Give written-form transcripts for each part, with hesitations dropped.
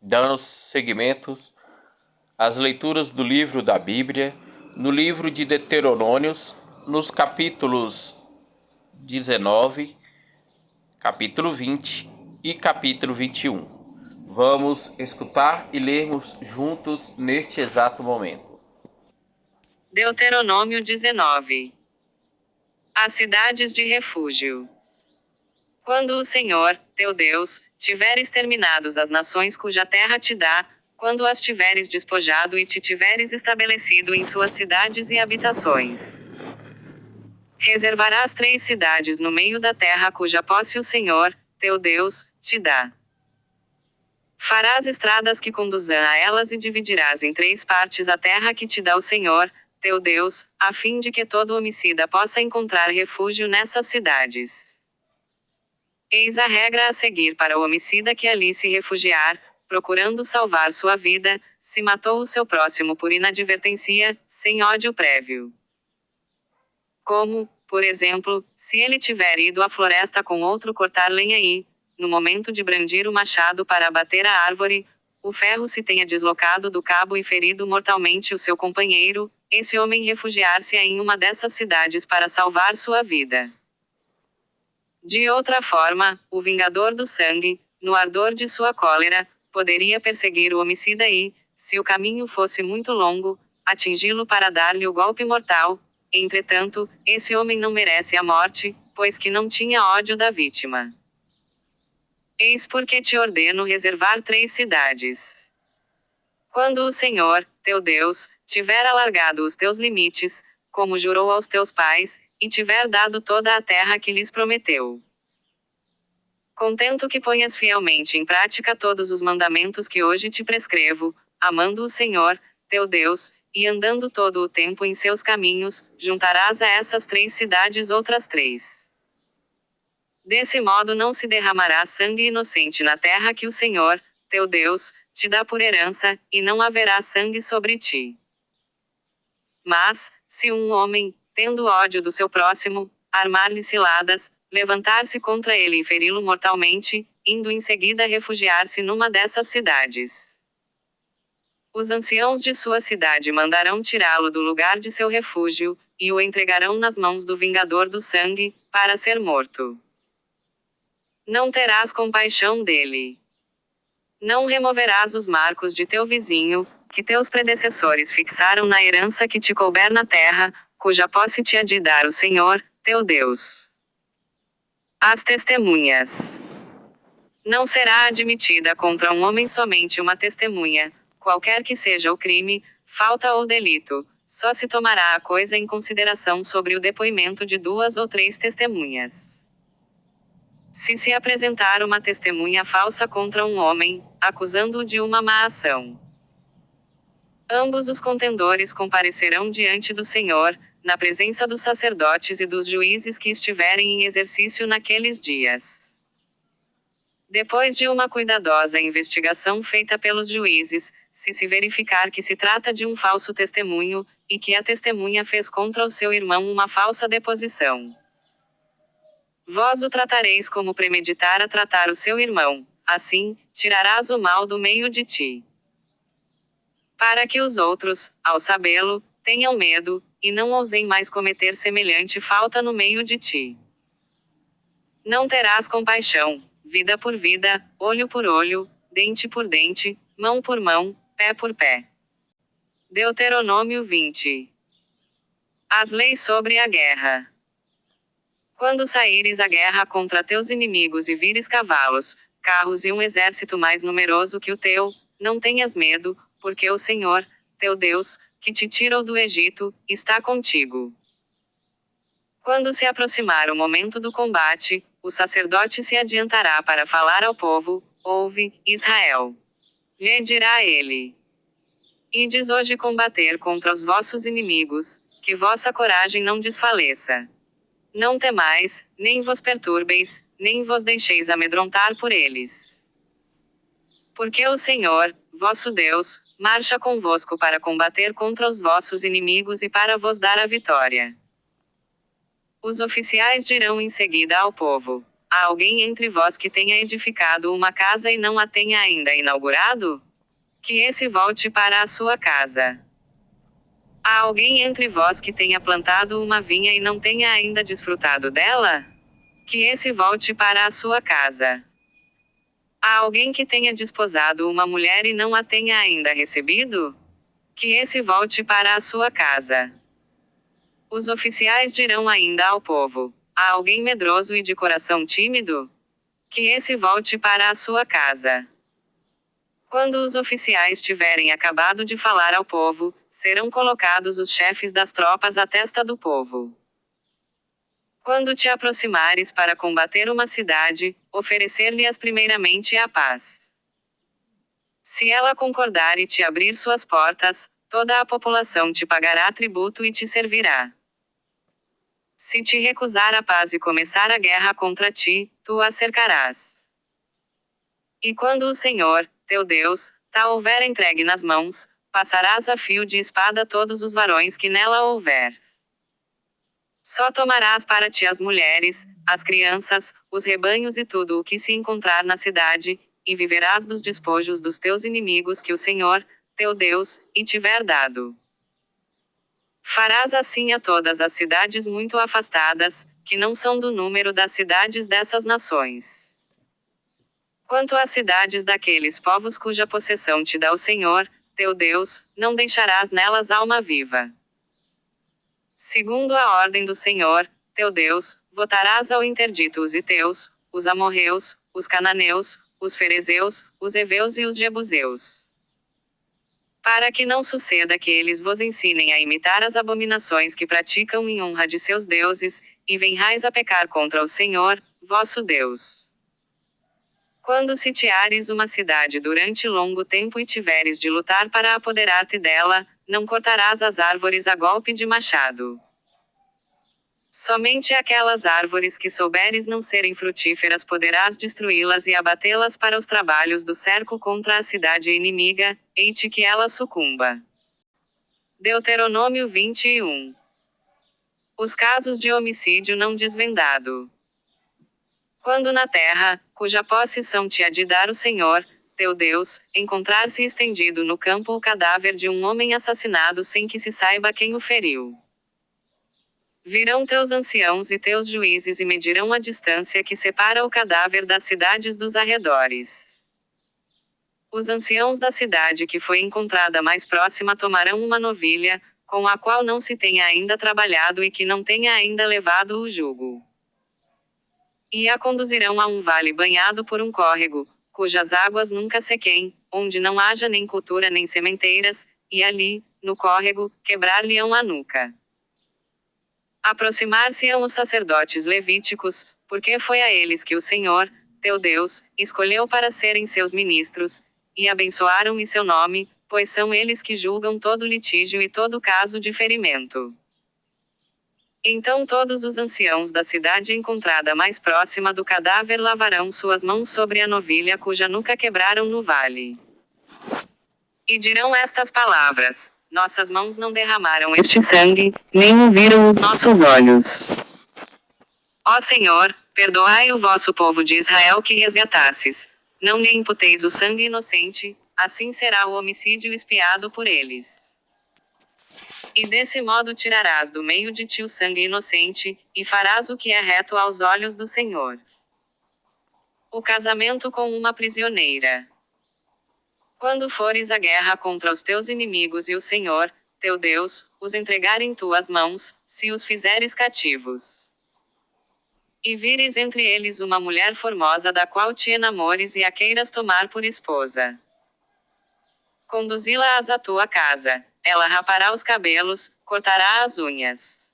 dando seguimento às leituras do livro da Bíblia, no livro de Deuteronômios, nos capítulos 19, capítulo 20 e capítulo 21. Vamos escutar e lermos juntos neste exato momento. Deuteronômio 19. As cidades de refúgio. Quando o Senhor, teu Deus, tiver exterminado as nações cuja terra te dá, quando as tiveres despojado e te tiveres estabelecido em suas cidades e habitações, reservarás 3 cidades no meio da terra cuja posse o Senhor, teu Deus, te dá. Farás estradas que conduzam a elas e dividirás em 3 partes a terra que te dá o Senhor, teu Deus, a fim de que todo homicida possa encontrar refúgio nessas cidades. Eis a regra a seguir para o homicida que ali se refugiar, procurando salvar sua vida, se matou o seu próximo por inadvertência, sem ódio prévio. Como, por exemplo, se ele tiver ido à floresta com outro cortar lenha e, no momento de brandir o machado para abater a árvore, o ferro se tenha deslocado do cabo e ferido mortalmente o seu companheiro, esse homem refugiar-se em uma dessas cidades para salvar sua vida. De outra forma, o vingador do sangue, no ardor de sua cólera, poderia perseguir o homicida e, se o caminho fosse muito longo, atingi-lo para dar-lhe o golpe mortal. Entretanto, esse homem não merece a morte, pois que não tinha ódio da vítima. Eis porque te ordeno reservar 3 cidades. Quando o Senhor, teu Deus, tiver alargado os teus limites, como jurou aos teus pais, e tiver dado toda a terra que lhes prometeu. Contento que ponhas fielmente em prática todos os mandamentos que hoje te prescrevo, amando o Senhor, teu Deus, e andando todo o tempo em seus caminhos, juntarás a essas 3 cidades outras 3. Desse modo não se derramará sangue inocente na terra que o Senhor, teu Deus, te dá por herança, e não haverá sangue sobre ti. Mas, se um homem, tendo ódio do seu próximo, armar-lhe ciladas, levantar-se contra ele e feri-lo mortalmente, indo em seguida refugiar-se numa dessas cidades, os anciãos de sua cidade mandarão tirá-lo do lugar de seu refúgio, e o entregarão nas mãos do vingador do sangue, para ser morto. Não terás compaixão dele. Não removerás os marcos de teu vizinho, que teus predecessores fixaram na herança que te couber na terra, cuja posse te há de dar o Senhor, teu Deus. As testemunhas. Não será admitida contra um homem somente uma testemunha, qualquer que seja o crime, falta ou delito, só se tomará a coisa em consideração sobre o depoimento de 2 ou 3 testemunhas. Se apresentar uma testemunha falsa contra um homem, acusando-o de uma má ação, ambos os contendores comparecerão diante do Senhor, na presença dos sacerdotes e dos juízes que estiverem em exercício naqueles dias. Depois de uma cuidadosa investigação feita pelos juízes, se verificar que se trata de um falso testemunho, e que a testemunha fez contra o seu irmão uma falsa deposição, vós o tratareis como premeditar a tratar o seu irmão, assim, tirarás o mal do meio de ti. Para que os outros, ao sabê-lo, tenham medo, e não ousem mais cometer semelhante falta no meio de ti. Não terás compaixão, vida por vida, olho por olho, dente por dente, mão por mão, pé por pé. Deuteronômio 20. As leis sobre a guerra. Quando saíres à guerra contra teus inimigos e vires cavalos, carros e um exército mais numeroso que o teu, não tenhas medo, porque o Senhor, teu Deus, que te tirou do Egito, está contigo. Quando se aproximar o momento do combate, o sacerdote se adiantará para falar ao povo: ouve, Israel. Lhe dirá ele: ides hoje combater contra os vossos inimigos, que vossa coragem não desfaleça. Não temais, nem vos perturbeis, nem vos deixeis amedrontar por eles. Porque o Senhor, vosso Deus, marcha convosco para combater contra os vossos inimigos e para vos dar a vitória. Os oficiais dirão em seguida ao povo: há alguém entre vós que tenha edificado uma casa e não a tenha ainda inaugurado? Que esse volte para a sua casa. Há alguém entre vós que tenha plantado uma vinha e não tenha ainda desfrutado dela? Que esse volte para a sua casa. Há alguém que tenha desposado uma mulher e não a tenha ainda recebido? Que esse volte para a sua casa. Os oficiais dirão ainda ao povo: há alguém medroso e de coração tímido? Que esse volte para a sua casa. Quando os oficiais tiverem acabado de falar ao povo, serão colocados os chefes das tropas à testa do povo. Quando te aproximares para combater uma cidade, oferecer-lhe-as primeiramente a paz. Se ela concordar e te abrir suas portas, toda a população te pagará tributo e te servirá. Se te recusar a paz e começar a guerra contra ti, tu a cercarás. E quando o Senhor, teu Deus, ta houver entregue nas mãos, passarás a fio de espada todos os varões que nela houver. Só tomarás para ti as mulheres, as crianças, os rebanhos e tudo o que se encontrar na cidade, e viverás dos despojos dos teus inimigos que o Senhor, teu Deus, e tiver dado. Farás assim a todas as cidades muito afastadas, que não são do número das cidades dessas nações. Quanto às cidades daqueles povos cuja possessão te dá o Senhor, teu Deus, não deixarás nelas alma viva. Segundo a ordem do Senhor, teu Deus, votarás ao interdito os heteus, os amorreus, os cananeus, os ferezeus, os heveus e os jebuseus. Para que não suceda que eles vos ensinem a imitar as abominações que praticam em honra de seus deuses, e venhais a pecar contra o Senhor, vosso Deus. Quando sitiares uma cidade durante longo tempo e tiveres de lutar para apoderar-te dela, não cortarás as árvores a golpe de machado. Somente aquelas árvores que souberes não serem frutíferas poderás destruí-las e abatê-las para os trabalhos do cerco contra a cidade inimiga, eite que ela sucumba. Deuteronômio 21. Os casos de homicídio não desvendado. Quando na terra, cuja posse são te há de dar o Senhor, teu Deus, encontrar-se estendido no campo o cadáver de um homem assassinado sem que se saiba quem o feriu. Virão teus anciãos e teus juízes e medirão a distância que separa o cadáver das cidades dos arredores. Os anciãos da cidade que foi encontrada mais próxima tomarão uma novilha, com a qual não se tenha ainda trabalhado e que não tenha ainda levado o jugo. E a conduzirão a um vale banhado por um córrego, cujas águas nunca sequem, onde não haja nem cultura nem sementeiras, e ali, no córrego, quebrar-lhe-ão a nuca. Aproximar-se-ão os sacerdotes levíticos, porque foi a eles que o Senhor, teu Deus, escolheu para serem seus ministros, e abençoaram em seu nome, pois são eles que julgam todo litígio e todo caso de ferimento. Então todos os anciãos da cidade encontrada mais próxima do cadáver lavarão suas mãos sobre a novilha cuja nuca quebraram no vale. E dirão estas palavras: nossas mãos não derramaram este sangue, nem o viram os nossos olhos. Ó Senhor, perdoai o vosso povo de Israel que resgatasses. Não lhe imputeis o sangue inocente, assim será o homicídio expiado por eles. E desse modo tirarás do meio de ti o sangue inocente, e farás o que é reto aos olhos do Senhor. O casamento com uma prisioneira. Quando fores à guerra contra os teus inimigos e o Senhor, teu Deus, os entregar em tuas mãos, se os fizeres cativos. E vires entre eles uma mulher formosa da qual te enamores e a queiras tomar por esposa. Conduzi-la-ás à tua casa, ela rapará os cabelos, cortará as unhas.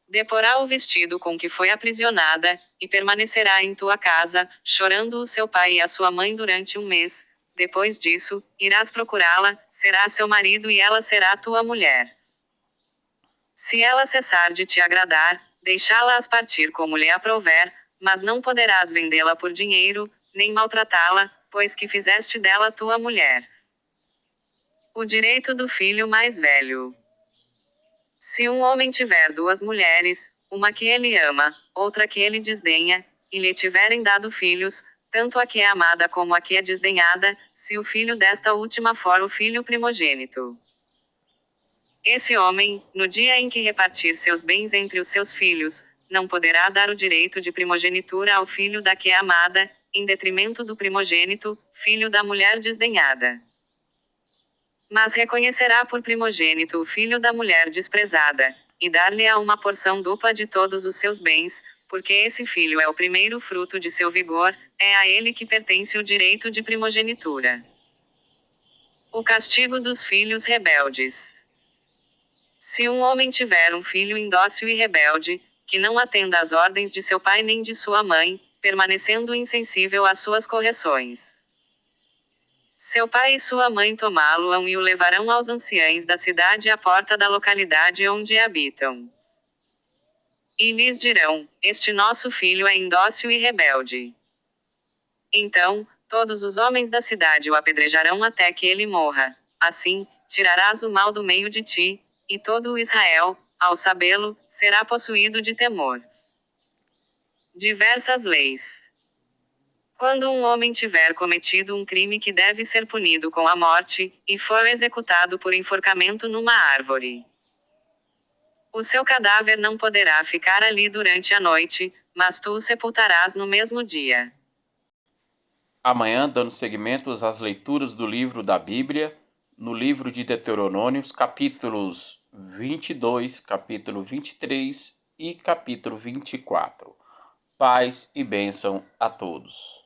Deporá o vestido com que foi aprisionada, e permanecerá em tua casa, chorando o seu pai e a sua mãe durante um mês. Depois disso, irás procurá-la, será seu marido e ela será tua mulher. Se ela cessar de te agradar, deixá-la-ás partir como lhe aprouver, mas não poderás vendê-la por dinheiro, nem maltratá-la, pois que fizeste dela tua mulher. O direito do filho mais velho. Se um homem tiver duas mulheres, uma que ele ama, outra que ele desdenha, e lhe tiverem dado filhos, tanto a que é amada como a que é desdenhada, se o filho desta última for o filho primogênito. Esse homem, no dia em que repartir seus bens entre os seus filhos, não poderá dar o direito de primogenitura ao filho da que é amada, em detrimento do primogênito, filho da mulher desdenhada. Mas reconhecerá por primogênito o filho da mulher desprezada, e dar-lhe-á uma porção dupla de todos os seus bens, porque esse filho é o primeiro fruto de seu vigor, é a ele que pertence o direito de primogenitura. O castigo dos filhos rebeldes. Se um homem tiver um filho indócil e rebelde, que não atenda às ordens de seu pai nem de sua mãe, permanecendo insensível às suas correções, seu pai e sua mãe tomá-lo-ão e o levarão aos anciães da cidade à porta da localidade onde habitam. E lhes dirão: este nosso filho é indócil e rebelde. Então, todos os homens da cidade o apedrejarão até que ele morra. Assim, tirarás o mal do meio de ti, e todo o Israel, ao sabê-lo, será possuído de temor. Diversas leis. Quando um homem tiver cometido um crime que deve ser punido com a morte, e for executado por enforcamento numa árvore, o seu cadáver não poderá ficar ali durante a noite, mas tu o sepultarás no mesmo dia. Amanhã, dando seguimento às leituras do livro da Bíblia, no livro de Deuteronômios, capítulos 22, capítulo 23 e capítulo 24. Paz e bênção a todos.